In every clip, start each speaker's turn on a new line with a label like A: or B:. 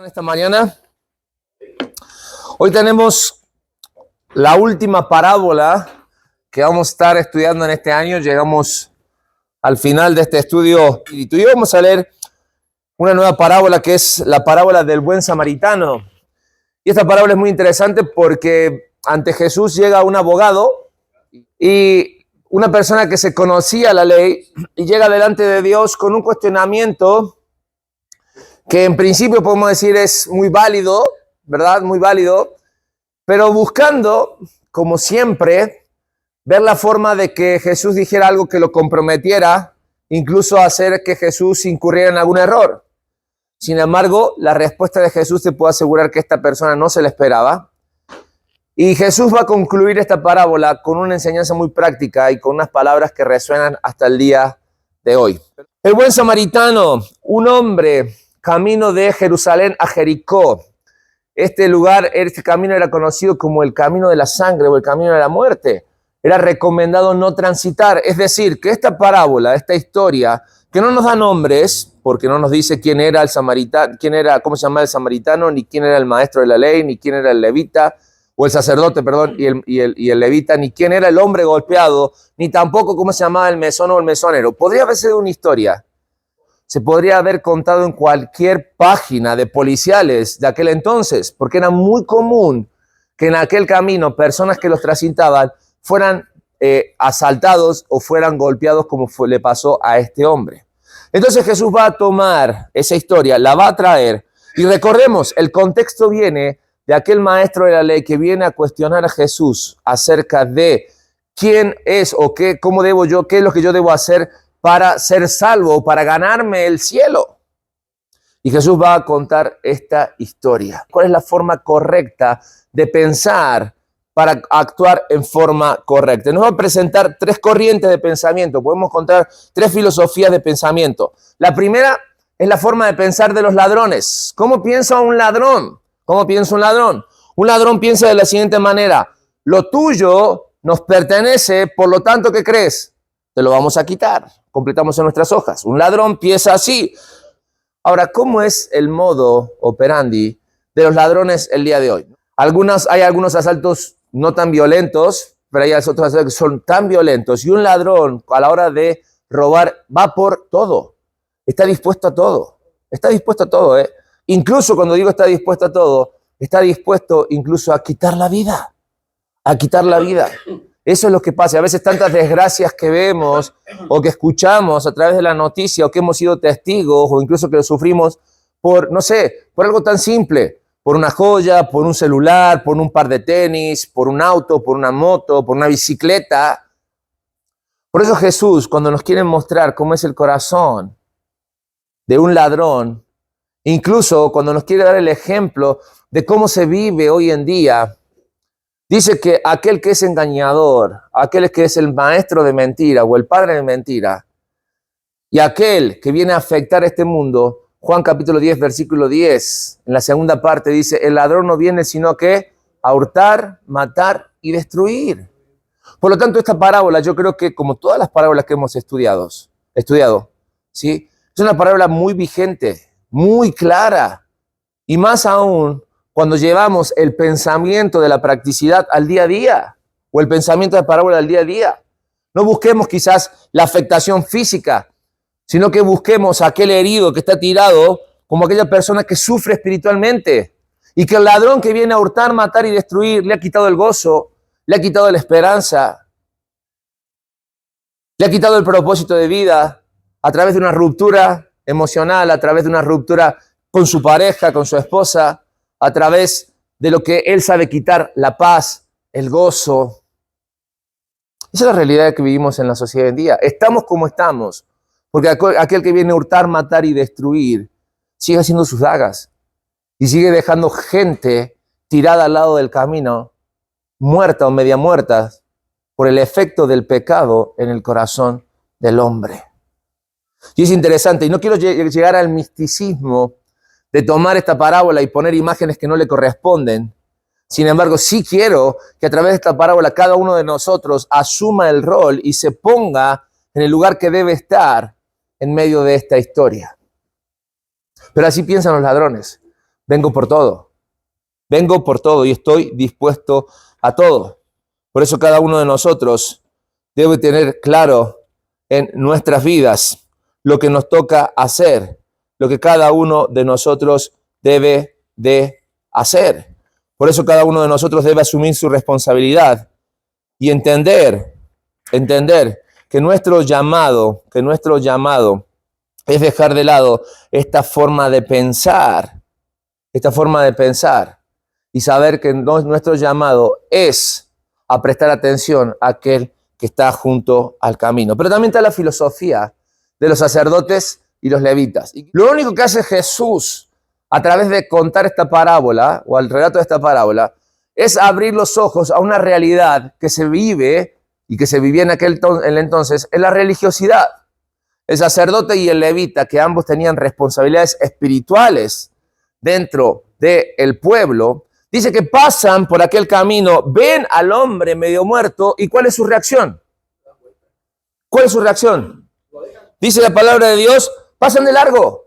A: Esta mañana, hoy tenemos la última parábola que vamos a estar estudiando en este año. Llegamos al final de este estudio y hoy vamos a leer una nueva parábola que es la parábola del buen samaritano. Y esta parábola es muy interesante porque ante Jesús llega un abogado y una persona que se conocía la ley y llega delante de Dios con un cuestionamiento que en principio podemos decir es muy válido, ¿verdad? Muy válido, pero buscando, como siempre, ver la forma de que Jesús dijera algo que lo comprometiera, incluso hacer que Jesús incurriera en algún error. Sin embargo, la respuesta de Jesús te puedo asegurar que esta persona no se la esperaba. Y Jesús va a concluir esta parábola con una enseñanza muy práctica y con unas palabras que resuenan hasta el día de hoy. El buen samaritano, un hombre camino de Jerusalén a Jericó. Este lugar, este camino era conocido como el camino de la sangre o el camino de la muerte. Era recomendado no transitar. Es decir, que esta parábola, esta historia, que no nos da nombres, porque no nos dice quién era el samaritano, cómo se llamaba el samaritano, ni quién era el maestro de la ley, ni quién era el levita, o el sacerdote, perdón, y el levita, ni quién era el hombre golpeado, ni tampoco cómo se llamaba el mesón o el mesonero. Podría haber sido una historia. Se podría haber contado en cualquier página de policiales de aquel entonces, porque era muy común que en aquel camino personas que los transitaban fueran asaltados o fueran golpeados como le pasó a este hombre. Entonces Jesús va a tomar esa historia, la va a traer, y recordemos, el contexto viene de aquel maestro de la ley que viene a cuestionar a Jesús acerca de quién es o qué, cómo debo yo, qué es lo que yo debo hacer para ser salvo, para ganarme el cielo. Y Jesús va a contar esta historia. ¿Cuál es la forma correcta de pensar para actuar en forma correcta? Nos va a presentar tres corrientes de pensamiento. Podemos encontrar tres filosofías de pensamiento. La primera es la forma de pensar de los ladrones. ¿Cómo piensa un ladrón? ¿Cómo piensa un ladrón? Un ladrón piensa de la siguiente manera: lo tuyo nos pertenece, por lo tanto, ¿qué crees? Te lo vamos a quitar. Completamos en nuestras hojas. Un ladrón piensa así. Ahora, ¿cómo es el modo operandi de los ladrones el día de hoy? Hay algunos asaltos no tan violentos, pero hay otros asaltos que son tan violentos. Y un ladrón, a la hora de robar, va por todo. Está dispuesto a todo. Está dispuesto a todo, ¿eh? Incluso cuando digo está dispuesto a todo, está dispuesto incluso a quitar la vida. A quitar la vida. Eso es lo que pasa. A veces tantas desgracias que vemos o que escuchamos a través de la noticia o que hemos sido testigos o incluso que lo sufrimos por, no sé, por algo tan simple, por una joya, por un celular, por un par de tenis, por un auto, por una moto, por una bicicleta. Por eso Jesús, cuando nos quiere mostrar cómo es el corazón de un ladrón, incluso cuando nos quiere dar el ejemplo de cómo se vive hoy en día, dice que aquel que es engañador, aquel que es el maestro de mentira o el padre de mentira, y aquel que viene a afectar este mundo, Juan capítulo 10, versículo 10, en la segunda parte dice, el ladrón no viene sino que a hurtar, matar y destruir. Por lo tanto, esta parábola, yo creo que como todas las parábolas que hemos estudiado, ¿sí? Es una parábola muy vigente, muy clara, y más aún cuando llevamos el pensamiento de la practicidad al día a día, o el pensamiento de parábola al día a día. No busquemos quizás la afectación física, sino que busquemos a aquel herido que está tirado como aquella persona que sufre espiritualmente, y que el ladrón que viene a hurtar, matar y destruir le ha quitado el gozo, le ha quitado la esperanza, le ha quitado el propósito de vida a través de una ruptura emocional, a través de una ruptura con su pareja, con su esposa, a través de lo que él sabe quitar, la paz, el gozo. Esa es la realidad que vivimos en la sociedad hoy en día. Estamos como estamos, porque aquel que viene a hurtar, matar y destruir, sigue haciendo sus dagas y sigue dejando gente tirada al lado del camino, muerta o media muerta, por el efecto del pecado en el corazón del hombre. Y es interesante, y no quiero llegar al misticismo de tomar esta parábola y poner imágenes que no le corresponden. Sin embargo, sí quiero que a través de esta parábola cada uno de nosotros asuma el rol y se ponga en el lugar que debe estar en medio de esta historia. Pero así piensan los ladrones. vengo por todo. Vengo por todo y estoy dispuesto a todo. Por eso cada uno de nosotros debe tener claro en nuestras vidas lo que nos toca hacer, lo que cada uno de nosotros debe de hacer. Por eso cada uno de nosotros debe asumir su responsabilidad y entender que nuestro llamado es dejar de lado esta forma de pensar y saber que nuestro llamado es a prestar atención a aquel que está junto al camino. Pero también está la filosofía de los sacerdotes y los levitas. Y lo único que hace Jesús a través de contar esta parábola o al relato de esta parábola es abrir los ojos a una realidad que se vive y que se vivía en aquel entonces, en la religiosidad. El sacerdote y el levita, que ambos tenían responsabilidades espirituales dentro del pueblo, dice que pasan por aquel camino, ven al hombre medio muerto, ¿y cuál es su reacción? ¿Cuál es su reacción? Dice la palabra de Dios, pasan de largo.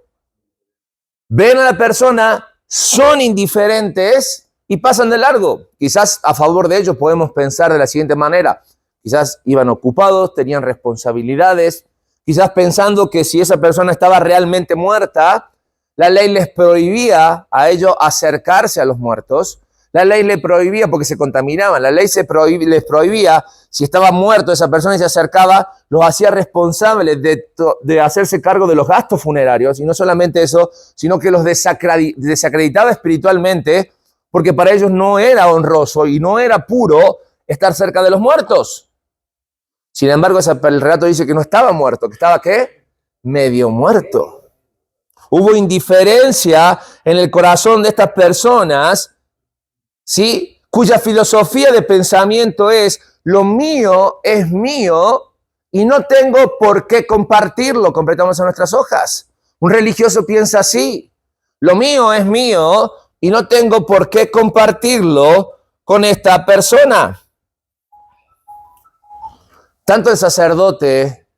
A: Ven a la persona, son indiferentes y pasan de largo. Quizás a favor de ellos podemos pensar de la siguiente manera. Quizás iban ocupados, tenían responsabilidades, quizás pensando que si esa persona estaba realmente muerta, la ley les prohibía a ellos acercarse a los muertos. La ley les prohibía porque se contaminaban. La ley les prohibía, si estaba muerto esa persona y se acercaba, los hacía responsables de hacerse cargo de los gastos funerarios. Y no solamente eso, sino que los desacreditaba espiritualmente, porque para ellos no era honroso y no era puro estar cerca de los muertos. Sin embargo, el relato dice que no estaba muerto, que estaba, ¿qué? Medio muerto. Hubo indiferencia en el corazón de estas personas, ¿sí? Cuya filosofía de pensamiento es, lo mío es mío y no tengo por qué compartirlo, completamos en nuestras hojas. Un religioso piensa así, lo mío es mío y no tengo por qué compartirlo con esta persona. Tanto el sacerdote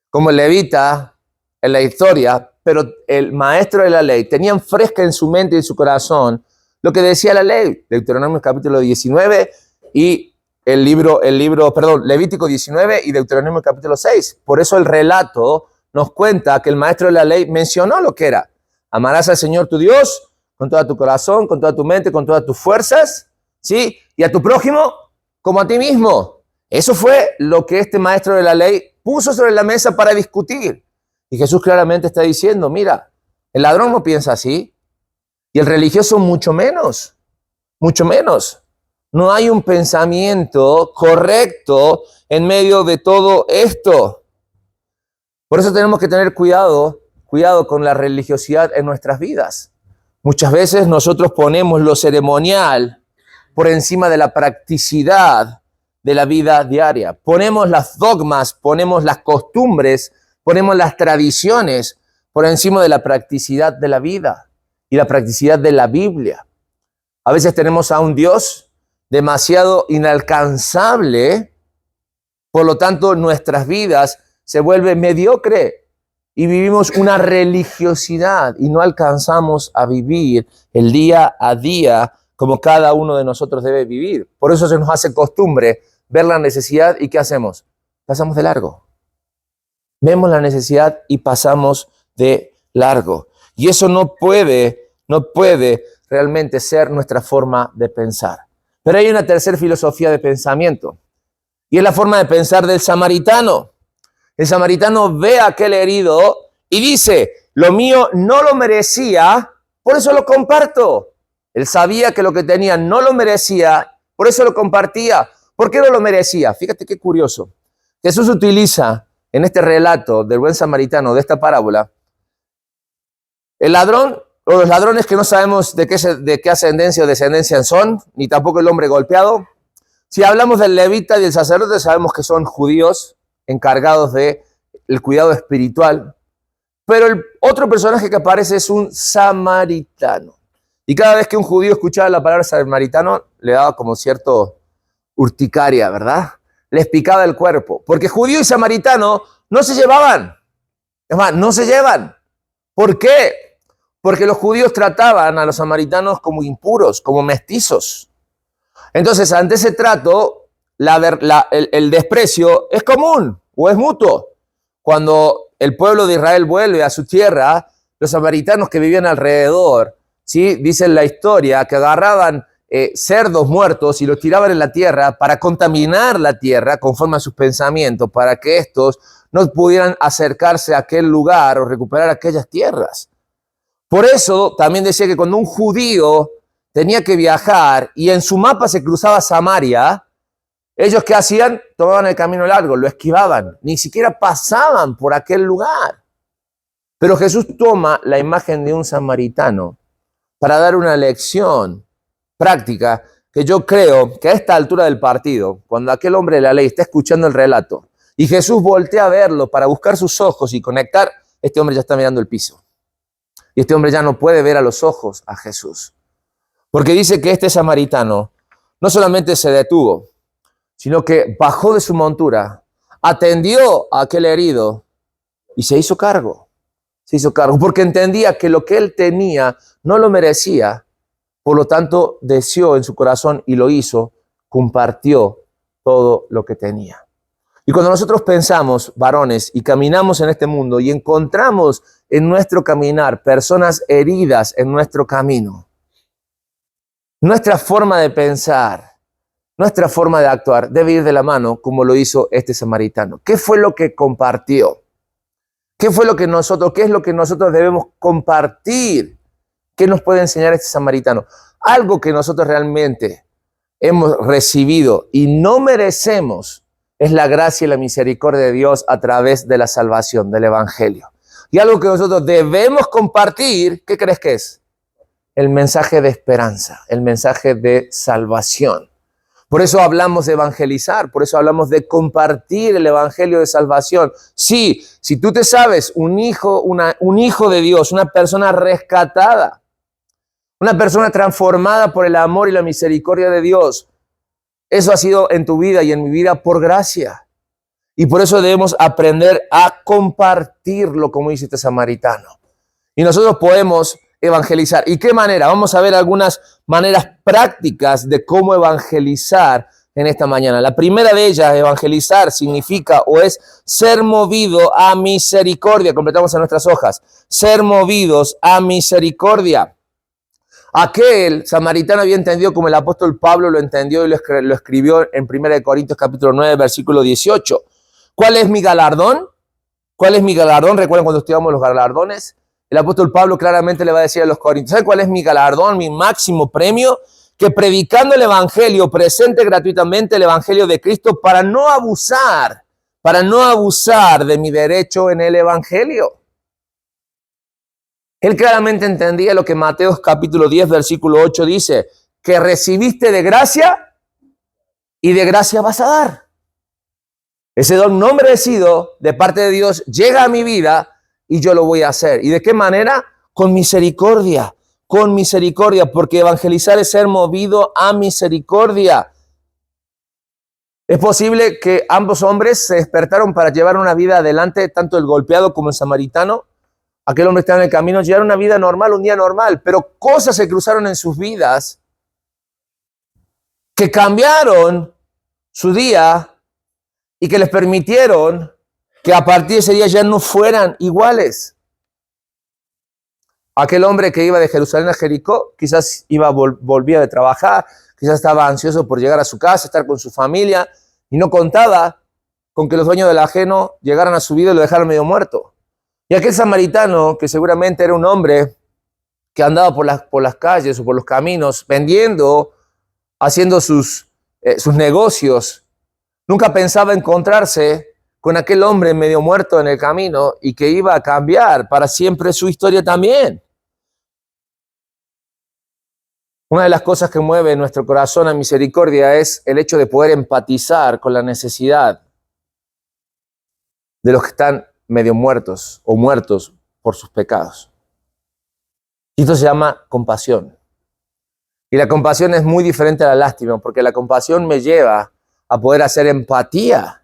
A: como el levita en la historia, pero el maestro de la ley, tenían fresca en su mente y en su corazón lo que decía la ley, Deuteronomio capítulo 19 y Levítico 19 y Deuteronomio capítulo 6. Por eso el relato nos cuenta que el maestro de la ley mencionó lo que era. Amarás al Señor tu Dios con todo tu corazón, con toda tu mente, con todas tus fuerzas, ¿sí? Y a tu prójimo como a ti mismo. Eso fue lo que este maestro de la ley puso sobre la mesa para discutir. Y Jesús claramente está diciendo, mira, el ladrón no piensa así y el religioso mucho menos, mucho menos. No hay un pensamiento correcto en medio de todo esto. Por eso tenemos que tener cuidado con la religiosidad en nuestras vidas. Muchas veces nosotros ponemos lo ceremonial por encima de la practicidad de la vida diaria. Ponemos las dogmas, ponemos las costumbres, ponemos las tradiciones por encima de la practicidad de la vida y la practicidad de la Biblia. A veces tenemos a un Dios demasiado inalcanzable, por lo tanto nuestras vidas se vuelven mediocre y vivimos una religiosidad y no alcanzamos a vivir el día a día como cada uno de nosotros debe vivir. Por eso se nos hace costumbre ver la necesidad y ¿qué hacemos? Pasamos de largo. Vemos la necesidad y pasamos de largo. Y eso no puede realmente ser nuestra forma de pensar. Pero hay una tercera filosofía de pensamiento y es la forma de pensar del samaritano. El samaritano ve a aquel herido y dice, lo mío no lo merecía, por eso lo comparto. Él sabía que lo que tenía no lo merecía, por eso lo compartía. ¿Por qué no lo merecía? Fíjate qué curioso. Jesús utiliza en este relato del buen samaritano, de esta parábola, el ladrón o los ladrones que no sabemos de qué ascendencia o descendencia son, ni tampoco el hombre golpeado. Si hablamos del levita y del sacerdote, sabemos que son judíos encargados del cuidado espiritual. Pero el otro personaje que aparece es un samaritano. Y cada vez que un judío escuchaba la palabra samaritano, le daba como cierto urticaria, ¿verdad? Les picaba el cuerpo. Porque judío y samaritano no se llevaban. Es más, no se llevan. ¿Por qué? porque los judíos trataban a los samaritanos como impuros, como mestizos. Entonces, ante ese trato, el desprecio es común o es mutuo. Cuando el pueblo de Israel vuelve a su tierra, los samaritanos que vivían alrededor, ¿sí?, dicen la historia que agarraban cerdos muertos y los tiraban en la tierra para contaminar la tierra conforme a sus pensamientos, para que estos no pudieran acercarse a aquel lugar o recuperar aquellas tierras. Por eso también decía que cuando un judío tenía que viajar y en su mapa se cruzaba Samaria, ellos ¿qué hacían? Tomaban el camino largo, lo esquivaban, ni siquiera pasaban por aquel lugar. Pero Jesús toma la imagen de un samaritano para dar una lección práctica que yo creo que a esta altura del partido, cuando aquel hombre de la ley está escuchando el relato y Jesús voltea a verlo para buscar sus ojos y conectar, este hombre ya está mirando el piso. Y este hombre ya no puede ver a los ojos a Jesús. Porque dice que este samaritano no solamente se detuvo, sino que bajó de su montura, atendió a aquel herido y se hizo cargo. Se hizo cargo porque entendía que lo que él tenía no lo merecía. Por lo tanto, deseó en su corazón y lo hizo, compartió todo lo que tenía. Y cuando nosotros pensamos, varones, y caminamos en este mundo y encontramos en nuestro caminar personas heridas en nuestro camino, nuestra forma de pensar, nuestra forma de actuar debe ir de la mano como lo hizo este samaritano. ¿Qué fue lo que compartió? ¿Qué es lo que nosotros debemos compartir? ¿Qué nos puede enseñar este samaritano? Algo que nosotros realmente hemos recibido y no merecemos es la gracia y la misericordia de Dios a través de la salvación, del evangelio. Y algo que nosotros debemos compartir, ¿qué crees que es? El mensaje de esperanza, el mensaje de salvación. Por eso hablamos de evangelizar, por eso hablamos de compartir el evangelio de salvación. Sí, si tú te sabes un hijo de Dios, una persona rescatada, una persona transformada por el amor y la misericordia de Dios, eso ha sido en tu vida y en mi vida por gracia. Y por eso debemos aprender a compartirlo, como dice este samaritano. Y nosotros podemos evangelizar. ¿Y qué manera? Vamos a ver algunas maneras prácticas de cómo evangelizar en esta mañana. La primera de ellas, evangelizar, significa o es ser movido a misericordia. Completamos en nuestras hojas. Ser movidos a misericordia. Aquel samaritano había entendido como el apóstol Pablo lo entendió y lo escribió en 1 Corintios capítulo 9, versículo 18. ¿Cuál es mi galardón? ¿Cuál es mi galardón? ¿Recuerdan cuando estudiamos los galardones? El apóstol Pablo claramente le va a decir a los corintios, ¿saben cuál es mi galardón, mi máximo premio? Que predicando el evangelio, presente gratuitamente el evangelio de Cristo para no abusar de mi derecho en el evangelio. Él claramente entendía lo que Mateo capítulo 10, versículo 8 dice, que recibiste de gracia y de gracia vas a dar. Ese don no merecido de parte de Dios llega a mi vida y yo lo voy a hacer. ¿Y de qué manera? Con misericordia, porque evangelizar es ser movido a misericordia. Es posible que ambos hombres se despertaron para llevar una vida adelante, tanto el golpeado como el samaritano. Aquel hombre estaba en el camino, llevaron una vida normal, un día normal, pero cosas se cruzaron en sus vidas que cambiaron su día y que les permitieron que a partir de ese día ya no fueran iguales. Aquel hombre que iba de Jerusalén a Jericó, quizás volvía de trabajar, quizás estaba ansioso por llegar a su casa, estar con su familia, y no contaba con que los dueños del ajeno llegaran a su vida y lo dejaran medio muerto. Y aquel samaritano, que seguramente era un hombre que andaba por las calles o por los caminos, vendiendo, haciendo sus negocios, nunca pensaba encontrarse con aquel hombre medio muerto en el camino y que iba a cambiar para siempre su historia también. Una de las cosas que mueve nuestro corazón a misericordia es el hecho de poder empatizar con la necesidad de los que están medio muertos o muertos por sus pecados. Y esto se llama compasión. Y la compasión es muy diferente a la lástima, porque la compasión me lleva a poder hacer empatía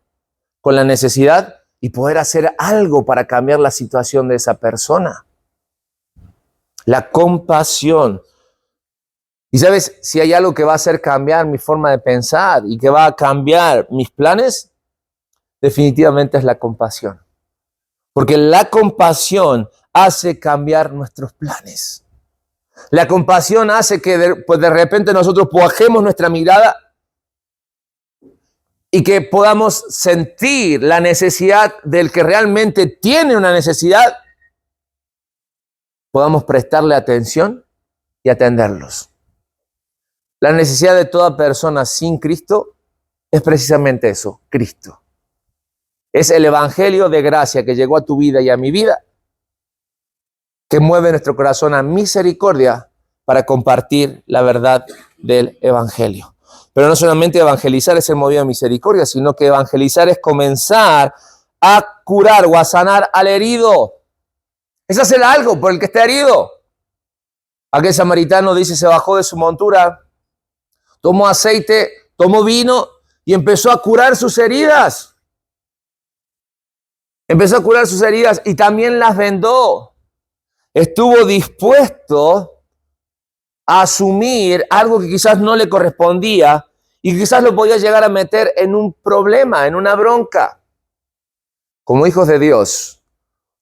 A: con la necesidad y poder hacer algo para cambiar la situación de esa persona. La compasión. Y sabes, si hay algo que va a hacer cambiar mi forma de pensar y que va a cambiar mis planes, definitivamente es la compasión. Porque la compasión hace cambiar nuestros planes. La compasión hace que de repente nosotros bajemos nuestra mirada y que podamos sentir la necesidad del que realmente tiene una necesidad, podamos prestarle atención y atenderlos. La necesidad de toda persona sin Cristo es precisamente eso, Cristo. Es el evangelio de gracia que llegó a tu vida y a mi vida, que mueve nuestro corazón a misericordia para compartir la verdad del evangelio. Pero no solamente evangelizar es el movido a misericordia, sino que evangelizar es comenzar a curar o a sanar al herido. Es hacer algo por el que está herido. Aquel samaritano dice, se bajó de su montura, tomó aceite, tomó vino y empezó a curar sus heridas. Empezó a curar sus heridas y también las vendó. Estuvo dispuesto a asumir algo que quizás no le correspondía y quizás lo podía llegar a meter en un problema, en una bronca. Como hijos de Dios,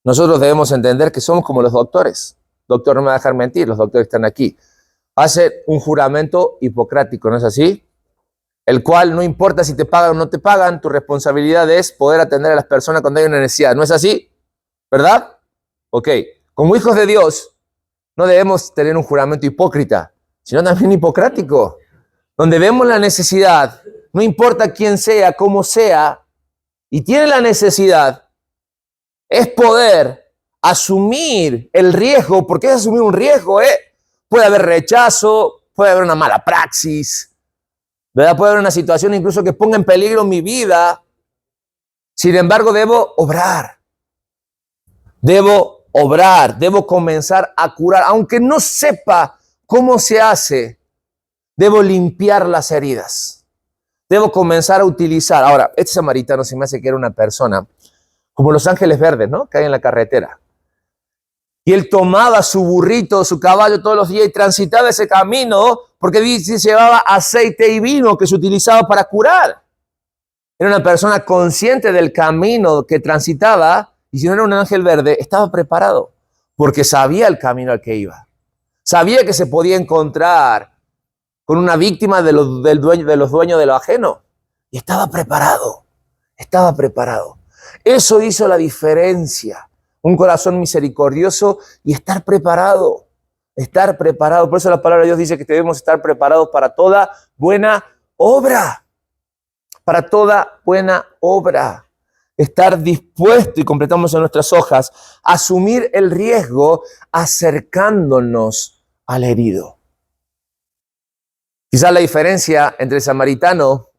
A: nosotros debemos entender que somos como los doctores. Doctor, no me va a dejar mentir, los doctores están aquí. Hace un juramento hipocrático, ¿no es así? El cual no importa si te pagan o no te pagan, tu responsabilidad es poder atender a las personas cuando hay una necesidad. ¿No es así? ¿Verdad? Ok. Como hijos de Dios, no debemos tener un juramento hipócrita, sino también hipocrático, donde vemos la necesidad, no importa quién sea, cómo sea, y tiene la necesidad, es poder asumir el riesgo, porque es asumir un riesgo, Puede haber rechazo, puede haber una mala praxis, ¿verdad? Puede haber una situación incluso que ponga en peligro mi vida. Sin embargo, debo obrar. Debo comenzar a curar. Aunque no sepa cómo se hace, debo limpiar las heridas. Debo comenzar a utilizar. Ahora, este samaritano se me hace que era una persona como los ángeles verdes, ¿no? Que hay en la carretera. Y él tomaba su burrito, su caballo todos los días y transitaba ese camino porque dice, llevaba aceite y vino que se utilizaba para curar. Era una persona consciente del camino que transitaba y si no era un ángel verde, estaba preparado porque sabía el camino al que iba. Sabía que se podía encontrar con una víctima de los dueños de lo ajeno y estaba preparado. Estaba preparado. Eso hizo la diferencia. Un corazón misericordioso y estar preparado. Estar preparado. Por eso la palabra de Dios dice que debemos estar preparados para toda buena obra. Para toda buena obra. Estar dispuesto, y completamos en nuestras hojas, a asumir el riesgo acercándonos al herido. Quizás la diferencia entre el samaritano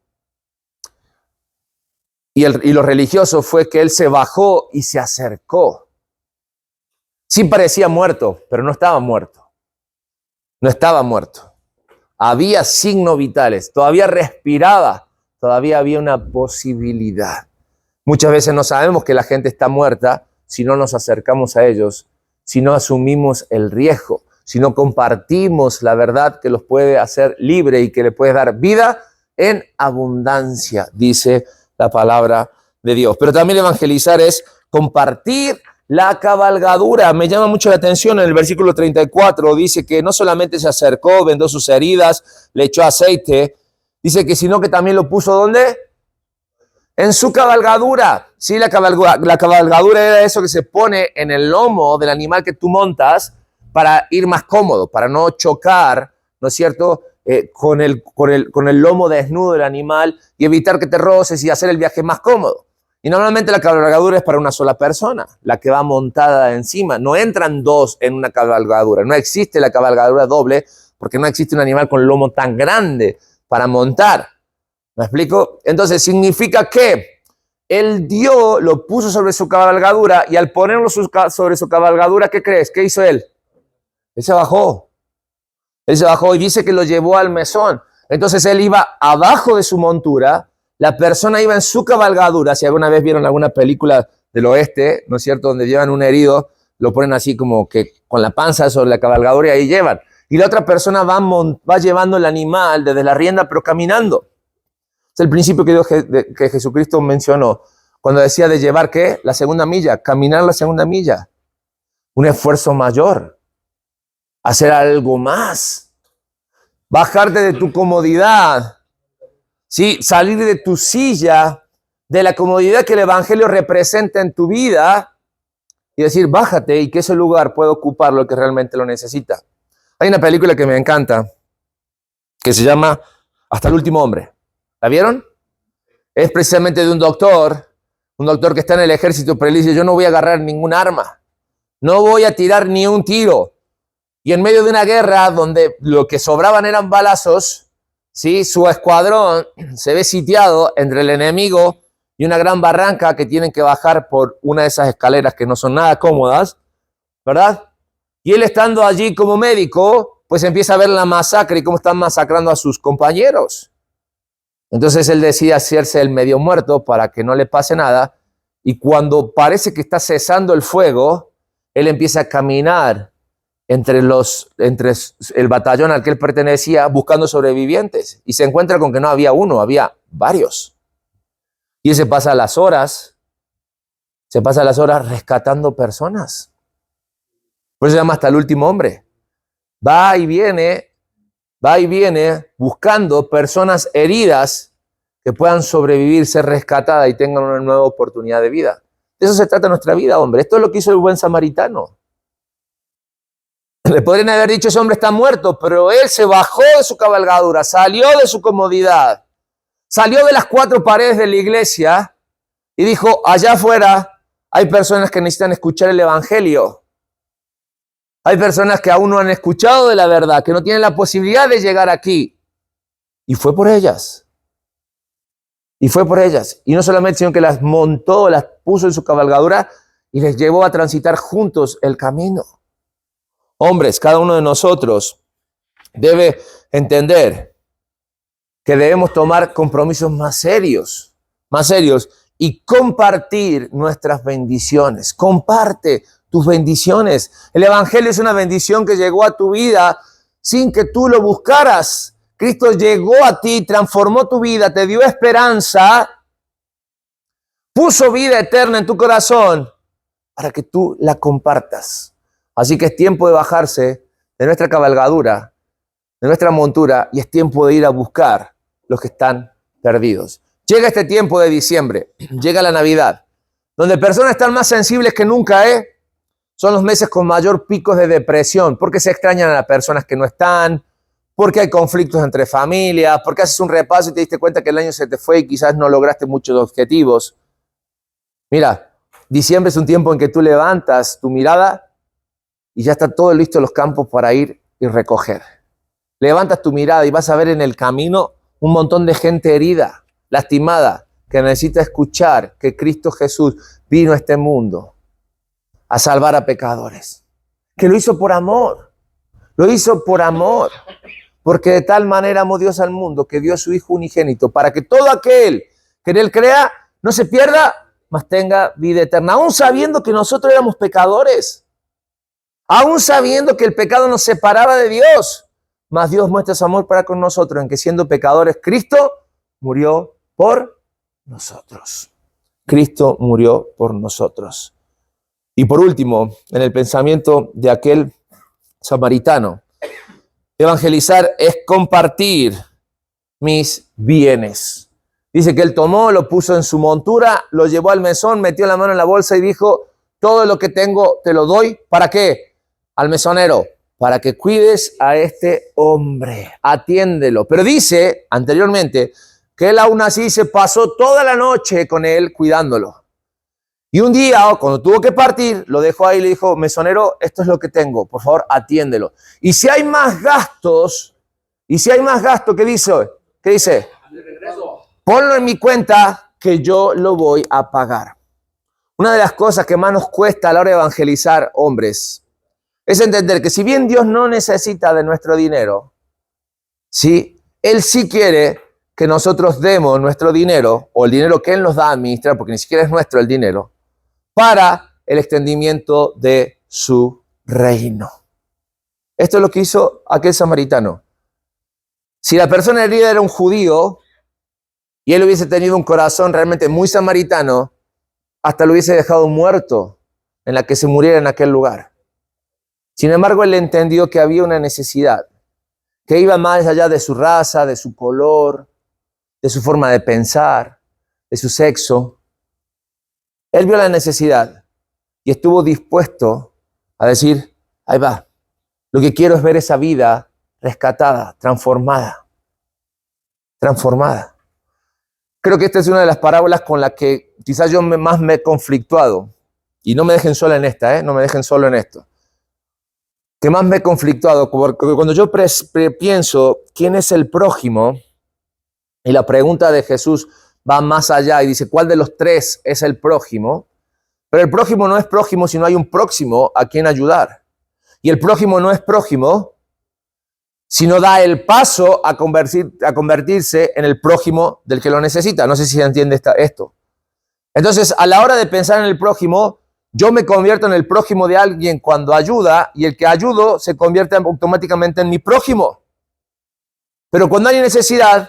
A: y los religiosos fue que él se bajó y se acercó. Sí parecía muerto, pero no estaba muerto. No estaba muerto. Había signos vitales, todavía respiraba, todavía había una posibilidad. Muchas veces no sabemos que la gente está muerta si no nos acercamos a ellos, si no asumimos el riesgo, si no compartimos la verdad que los puede hacer libre y que le puede dar vida en abundancia, dice la palabra de Dios. Pero también evangelizar es compartir la cabalgadura. Me llama mucho la atención en el versículo 34, dice que no solamente se acercó, vendó sus heridas, le echó aceite, dice que sino que también lo puso ¿dónde? En su cabalgadura. Sí, la cabalgadura era eso que se pone en el lomo del animal que tú montas para ir más cómodo, para no chocar, ¿no es cierto?, con el lomo desnudo del animal y evitar que te roces y hacer el viaje más cómodo. Y normalmente la cabalgadura es para una sola persona, la que va montada encima. No entran dos en una cabalgadura. No existe la cabalgadura doble porque no existe un animal con lomo tan grande para montar. ¿Me explico? Entonces significa que él lo puso sobre su cabalgadura y al ponerlo sobre su cabalgadura, ¿qué crees? ¿Qué hizo él? Él se bajó. Él se bajó y dice que lo llevó al mesón. Entonces él iba abajo de su montura. La persona iba en su cabalgadura. Si alguna vez vieron alguna película del oeste, ¿no es cierto?, donde llevan un herido, lo ponen así como que con la panza sobre la cabalgadura y ahí llevan. Y la otra persona va llevando el animal desde la rienda, pero caminando. Es el principio que Jesucristo mencionó cuando decía de llevar, ¿qué? La segunda milla, caminar la segunda milla. Un esfuerzo mayor, hacer algo más, bajarte de tu comodidad, ¿sí? Salir de tu silla, de la comodidad que el Evangelio representa en tu vida y decir, bájate y que ese lugar pueda ocupar lo que realmente lo necesita. Hay una película que me encanta que se llama Hasta el último hombre. ¿La vieron? Es precisamente de un doctor que está en el ejército, pero él dice, yo no voy a agarrar ningún arma, no voy a tirar ni un tiro. Y en medio de una guerra donde lo que sobraban eran balazos, ¿sí? Su escuadrón se ve sitiado entre el enemigo y una gran barranca que tienen que bajar por una de esas escaleras que no son nada cómodas, ¿verdad? Y él estando allí como médico, pues empieza a ver la masacre y cómo están masacrando a sus compañeros. Entonces él decide hacerse el medio muerto para que no le pase nada. Y cuando parece que está cesando el fuego, él empieza a caminar entre el batallón al que él pertenecía buscando sobrevivientes. Y se encuentra con que no había uno, había varios. Y él se pasa las horas rescatando personas. Por eso se llama Hasta el último hombre. Va y viene buscando personas heridas que puedan sobrevivir, ser rescatadas y tengan una nueva oportunidad de vida. De eso se trata nuestra vida, hombre. Esto es lo que hizo el buen samaritano. Le podrían haber dicho, ese hombre está muerto, pero él se bajó de su cabalgadura, salió de su comodidad, salió de las cuatro paredes de la iglesia y dijo, allá afuera hay personas que necesitan escuchar el evangelio. Hay personas que aún no han escuchado de la verdad, que no tienen la posibilidad de llegar aquí. Y fue por ellas. Y fue por ellas. Y no solamente, sino que las montó, las puso en su cabalgadura y les llevó a transitar juntos el camino. Hombres, cada uno de nosotros debe entender que debemos tomar compromisos más serios y compartir nuestras bendiciones. Comparte tus bendiciones. El evangelio es una bendición que llegó a tu vida sin que tú lo buscaras. Cristo llegó a ti, transformó tu vida, te dio esperanza, puso vida eterna en tu corazón para que tú la compartas. Así que es tiempo de bajarse de nuestra cabalgadura, de nuestra montura, y es tiempo de ir a buscar los que están perdidos. Llega este tiempo de diciembre, llega la Navidad, donde personas están más sensibles que nunca, Son los meses con mayor picos de depresión, porque se extrañan a las personas que no están, porque hay conflictos entre familias, porque haces un repaso y te diste cuenta que el año se te fue y quizás no lograste muchos objetivos. Mira, diciembre es un tiempo en que tú levantas tu mirada y ya está todo listo los campos para ir y recoger. Levantas tu mirada y vas a ver en el camino un montón de gente herida, lastimada, que necesita escuchar que Cristo Jesús vino a este mundo a salvar a pecadores, que lo hizo por amor, porque de tal manera amó Dios al mundo que dio a su Hijo unigénito para que todo aquel que en él crea no se pierda, mas tenga vida eterna, aún sabiendo que nosotros éramos pecadores, aún sabiendo que el pecado nos separaba de Dios, mas Dios muestra su amor para con nosotros en que siendo pecadores, Cristo murió por nosotros. Cristo murió por nosotros. Y por último, en el pensamiento de aquel samaritano, evangelizar es compartir mis bienes. Dice que él tomó, lo puso en su montura, lo llevó al mesón, metió la mano en la bolsa y dijo, todo lo que tengo te lo doy. ¿Para qué? Al mesonero, para que cuides a este hombre, atiéndelo. Pero dice anteriormente que él aún así se pasó toda la noche con él cuidándolo. Y un día, cuando tuvo que partir, lo dejó ahí y le dijo, mesonero, esto es lo que tengo, por favor, atiéndelo. Y si hay más gastos, ¿qué dice? ¿Qué dice? Ponlo en mi cuenta que yo lo voy a pagar. Una de las cosas que más nos cuesta a la hora de evangelizar, hombres, es entender que si bien Dios no necesita de nuestro dinero, ¿sí? Él sí quiere que nosotros demos nuestro dinero, o el dinero que Él nos da a administrar, porque ni siquiera es nuestro el dinero, para el extendimiento de su reino. Esto es lo que hizo aquel samaritano. Si la persona herida era un judío y él hubiese tenido un corazón realmente muy samaritano, hasta lo hubiese dejado muerto en la que se muriera en aquel lugar. Sin embargo, él entendió que había una necesidad que iba más allá de su raza, de su color, de su forma de pensar, de su sexo. Él vio la necesidad y estuvo dispuesto a decir, ahí va, lo que quiero es ver esa vida rescatada, transformada. Creo que esta es una de las parábolas con las que quizás yo más me he conflictuado. Y no me dejen solo en esta, no me dejen solo en esto. Que más me he conflictuado, porque cuando yo pienso quién es el prójimo, y la pregunta de Jesús va más allá y dice, ¿cuál de los tres es el prójimo? Pero el prójimo no es prójimo si no hay un próximo a quien ayudar. Y el prójimo no es prójimo si no da el paso a convertirse en el prójimo del que lo necesita. No sé si se entiende esto. Entonces, a la hora de pensar en el prójimo, yo me convierto en el prójimo de alguien cuando ayuda, y el que ayudo se convierte automáticamente en mi prójimo. Pero cuando hay necesidad,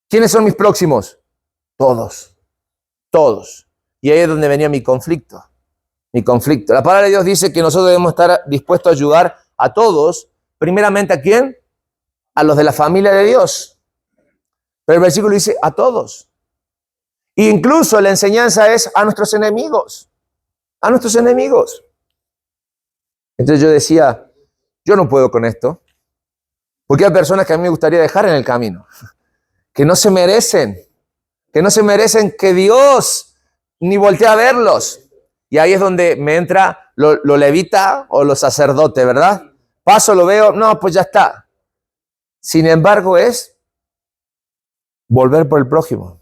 A: ¿quiénes son mis próximos? Todos. Y ahí es donde venía mi conflicto. La palabra de Dios dice que nosotros debemos estar dispuestos a ayudar a todos. Primeramente, ¿a quién? A los de la familia de Dios. Pero el versículo dice a todos. E incluso la enseñanza es a nuestros enemigos. Entonces yo decía, yo no puedo con esto, porque hay personas que a mí me gustaría dejar en el camino, que no se merecen que Dios ni voltee a verlos. Y ahí es donde me entra lo levita o lo sacerdote, ¿verdad? Paso, lo veo, no, pues ya está. Sin embargo, es volver por el prójimo.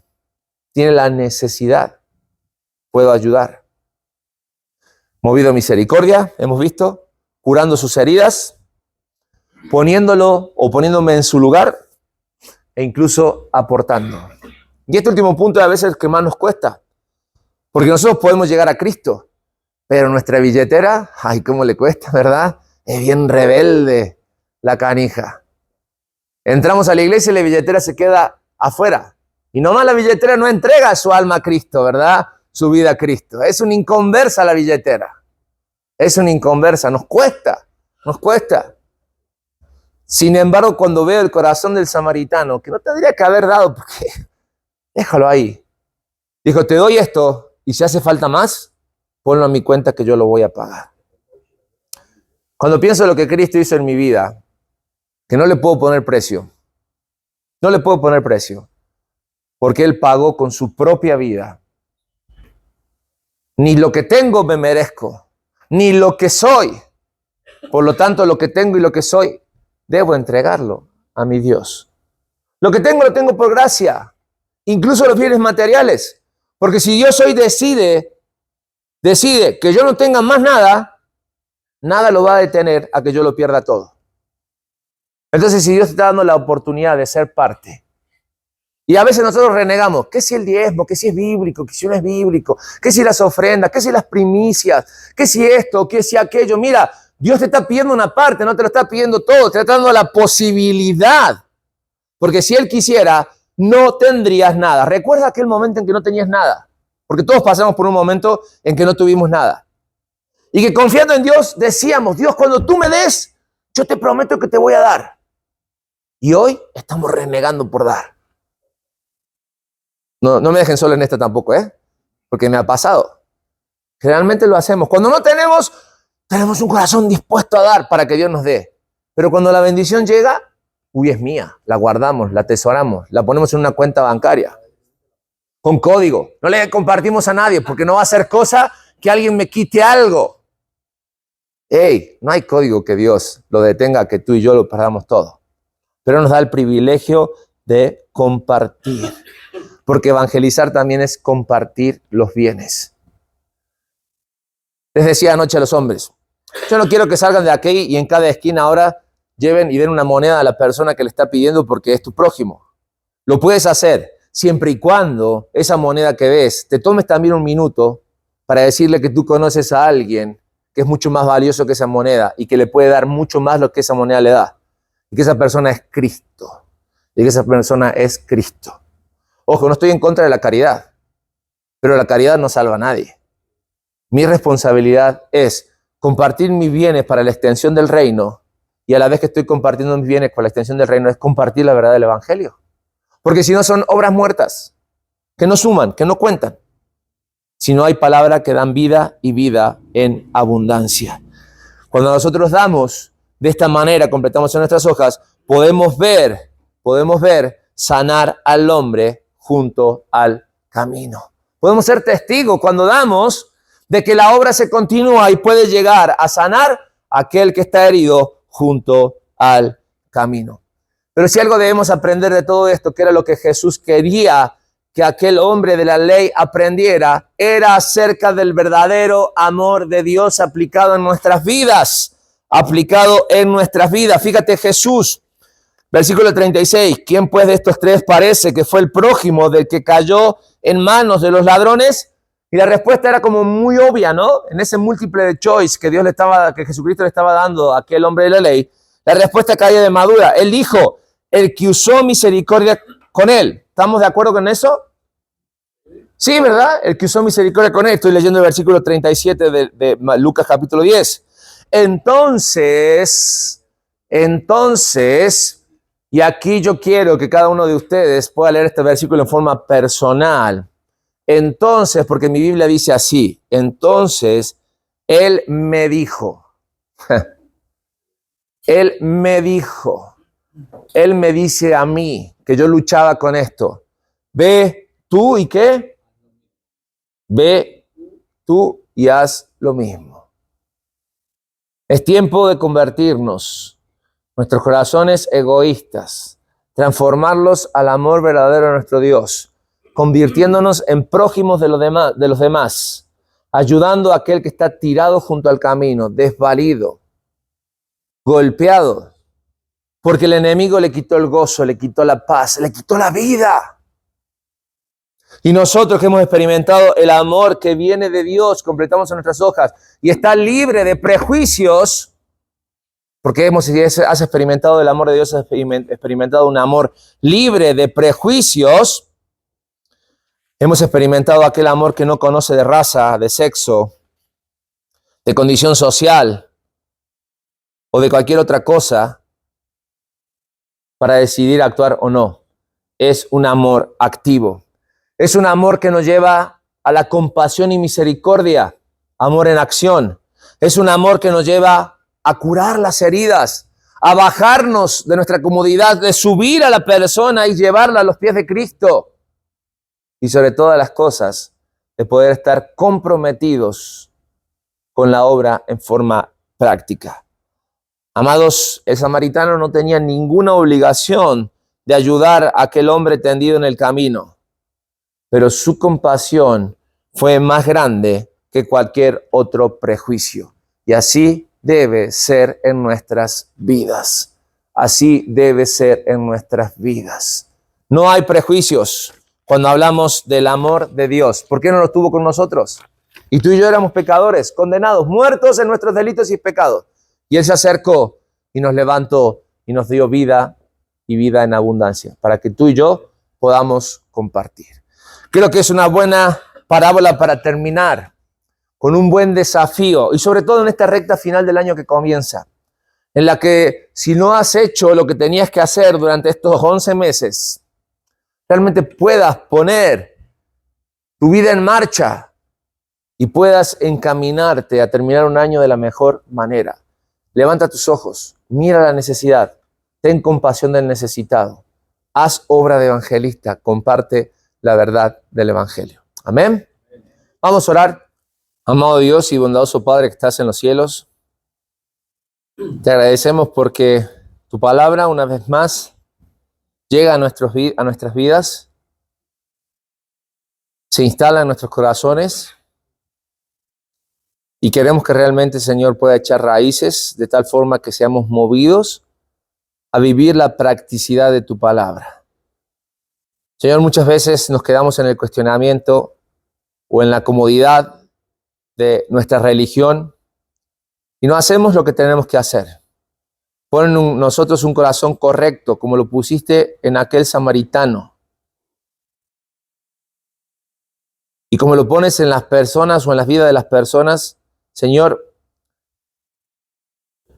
A: Tiene la necesidad, puedo ayudar. Movido a misericordia, hemos visto, curando sus heridas, poniéndome en su lugar e incluso aportando. Y este último punto a veces es el que más nos cuesta, porque nosotros podemos llegar a Cristo, pero nuestra billetera, ay, cómo le cuesta, ¿verdad? Es bien rebelde la canija. Entramos a la iglesia y la billetera se queda afuera. Y nomás la billetera no entrega su alma a Cristo, ¿verdad? Su vida a Cristo. Es una inconversa la billetera. Nos cuesta. Sin embargo, cuando veo el corazón del samaritano, que no tendría que haber dado, porque déjalo ahí. Dijo, te doy esto y si hace falta más, ponlo a mi cuenta que yo lo voy a pagar. Cuando pienso en lo que Cristo hizo en mi vida, que no le puedo poner precio, porque Él pagó con su propia vida. Ni lo que tengo me merezco, ni lo que soy. Por lo tanto, lo que tengo y lo que soy, debo entregarlo a mi Dios. Lo que tengo lo tengo por gracia, incluso los bienes materiales. Porque si Dios hoy decide que yo no tenga más nada, nada lo va a detener a que yo lo pierda todo. Entonces, si Dios te está dando la oportunidad de ser parte, y a veces nosotros renegamos, ¿qué si el diezmo? ¿Qué si es bíblico? ¿Qué si no es bíblico? ¿Qué si las ofrendas? ¿Qué si las primicias? ¿Qué si esto? ¿Qué si aquello? Mira, Dios te está pidiendo una parte, no te lo está pidiendo todo, te está dando la posibilidad. Porque si Él quisiera, no tendrías nada. Recuerda aquel momento en que no tenías nada, porque todos pasamos por un momento en que no tuvimos nada. Y que confiando en Dios decíamos, Dios, cuando tú me des, yo te prometo que te voy a dar. Y hoy estamos renegando por dar. No me dejen solo en esto tampoco, porque me ha pasado. Generalmente lo hacemos. Cuando no tenemos un corazón dispuesto a dar para que Dios nos dé. Pero cuando la bendición llega, es mía. La guardamos, la atesoramos, la ponemos en una cuenta bancaria. Con código. No le compartimos a nadie porque no va a ser cosa que alguien me quite algo. No hay código que Dios lo detenga, que tú y yo lo perdamos todo. Pero nos da el privilegio de compartir. Porque evangelizar también es compartir los bienes. Les decía anoche a los hombres, yo no quiero que salgan de aquí y en cada esquina ahora lleven y den una moneda a la persona que le está pidiendo porque es tu prójimo. Lo puedes hacer siempre y cuando esa moneda que ves te tomes también un minuto para decirle que tú conoces a alguien que es mucho más valioso que esa moneda y que le puede dar mucho más lo que esa moneda le da. Y que esa persona es Cristo. Y que esa persona es Cristo. Ojo, no estoy en contra de la caridad, pero la caridad no salva a nadie. Mi responsabilidad es compartir mis bienes para la extensión del reino, y a la vez que estoy compartiendo mis bienes para la extensión del reino es compartir la verdad del evangelio. Porque si no son obras muertas, que no suman, que no cuentan. Si no hay palabras que dan vida y vida en abundancia. Cuando nosotros damos de esta manera, completamos en nuestras hojas, podemos ver sanar al hombre junto al camino. Podemos ser testigos cuando damos de que la obra se continúa y puede llegar a sanar a aquel que está herido junto al camino. Pero si algo debemos aprender de todo esto, que era lo que Jesús quería que aquel hombre de la ley aprendiera, era acerca del verdadero amor de Dios aplicado en nuestras vidas. Fíjate, Jesús, versículo 36, ¿quién pues de estos tres parece que fue el prójimo del que cayó en manos de los ladrones? Y la respuesta era como muy obvia, ¿no? En ese múltiple de choice que Jesucristo le estaba dando a aquel hombre de la ley, la respuesta caía de madura. Él dijo, el que usó misericordia con él. ¿Estamos de acuerdo con eso? Sí, ¿verdad? El que usó misericordia con él. Estoy leyendo el versículo 37 de Lucas capítulo 10. Entonces, y aquí yo quiero que cada uno de ustedes pueda leer este versículo en forma personal. Entonces, porque mi Biblia dice así, entonces él me dijo, él me dice a mí que yo luchaba con esto. Ve tú y qué, ve tú y haz lo mismo. Es tiempo de convertirnos, nuestros corazones egoístas, transformarlos al amor verdadero de nuestro Dios, convirtiéndonos en prójimos de los demás, ayudando a aquel que está tirado junto al camino, desvalido, golpeado, porque el enemigo le quitó el gozo, le quitó la paz, le quitó la vida. Y nosotros que hemos experimentado el amor que viene de Dios, completamos en nuestras hojas, y está libre de prejuicios, porque has experimentado el amor de Dios, has experimentado un amor libre de prejuicios. Hemos experimentado aquel amor que no conoce de raza, de sexo, de condición social o de cualquier otra cosa para decidir actuar o no. Es un amor activo. Es un amor que nos lleva a la compasión y misericordia, amor en acción. Es un amor que nos lleva a curar las heridas, a bajarnos de nuestra comodidad, de subir a la persona y llevarla a los pies de Cristo. Y sobre todas las cosas, de poder estar comprometidos con la obra en forma práctica. Amados, el samaritano no tenía ninguna obligación de ayudar a aquel hombre tendido en el camino, pero su compasión fue más grande que cualquier otro prejuicio. Y así debe ser en nuestras vidas. Así debe ser en nuestras vidas. No hay prejuicios cuando hablamos del amor de Dios. ¿Por qué no lo tuvo con nosotros? Y tú y yo éramos pecadores, condenados, muertos en nuestros delitos y pecados. Y Él se acercó y nos levantó y nos dio vida y vida en abundancia para que tú y yo podamos compartir. Creo que es una buena parábola para terminar con un buen desafío y sobre todo en esta recta final del año que comienza, en la que si no has hecho lo que tenías que hacer durante estos 11 meses, realmente puedas poner tu vida en marcha y puedas encaminarte a terminar un año de la mejor manera. Levanta tus ojos, mira la necesidad, ten compasión del necesitado, haz obra de evangelista, comparte la verdad del evangelio. Amén. Vamos a orar. Amado Dios y bondadoso Padre que estás en los cielos, te agradecemos porque tu palabra una vez más llega a nuestras vidas, se instala en nuestros corazones y queremos que realmente, Señor, pueda echar raíces de tal forma que seamos movidos a vivir la practicidad de tu palabra. Señor, muchas veces nos quedamos en el cuestionamiento o en la comodidad de nuestra religión y no hacemos lo que tenemos que hacer. Pon en nosotros un corazón correcto, como lo pusiste en aquel samaritano. Y como lo pones en las personas o en las vidas de las personas, Señor,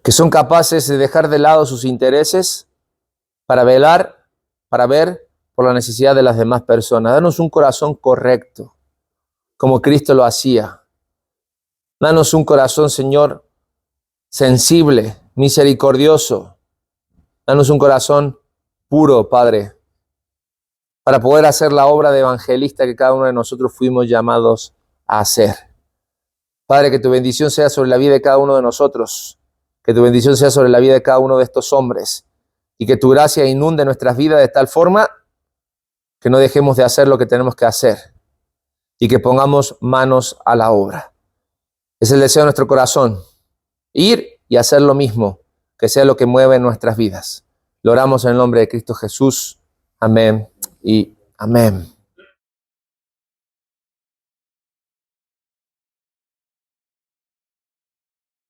A: que son capaces de dejar de lado sus intereses para velar, para ver por la necesidad de las demás personas. Danos un corazón correcto, como Cristo lo hacía. Danos un corazón, Señor, sensible, misericordioso. Danos un corazón puro, Padre, para poder hacer la obra de evangelista que cada uno de nosotros fuimos llamados a hacer. Padre, que tu bendición sea sobre la vida de cada uno de nosotros, que tu bendición sea sobre la vida de cada uno de estos hombres y que tu gracia inunde nuestras vidas de tal forma que no dejemos de hacer lo que tenemos que hacer y que pongamos manos a la obra. Es el deseo de nuestro corazón, ir y hacer lo mismo, que sea lo que mueve nuestras vidas. Lo oramos en el nombre de Cristo Jesús. Amén y amén.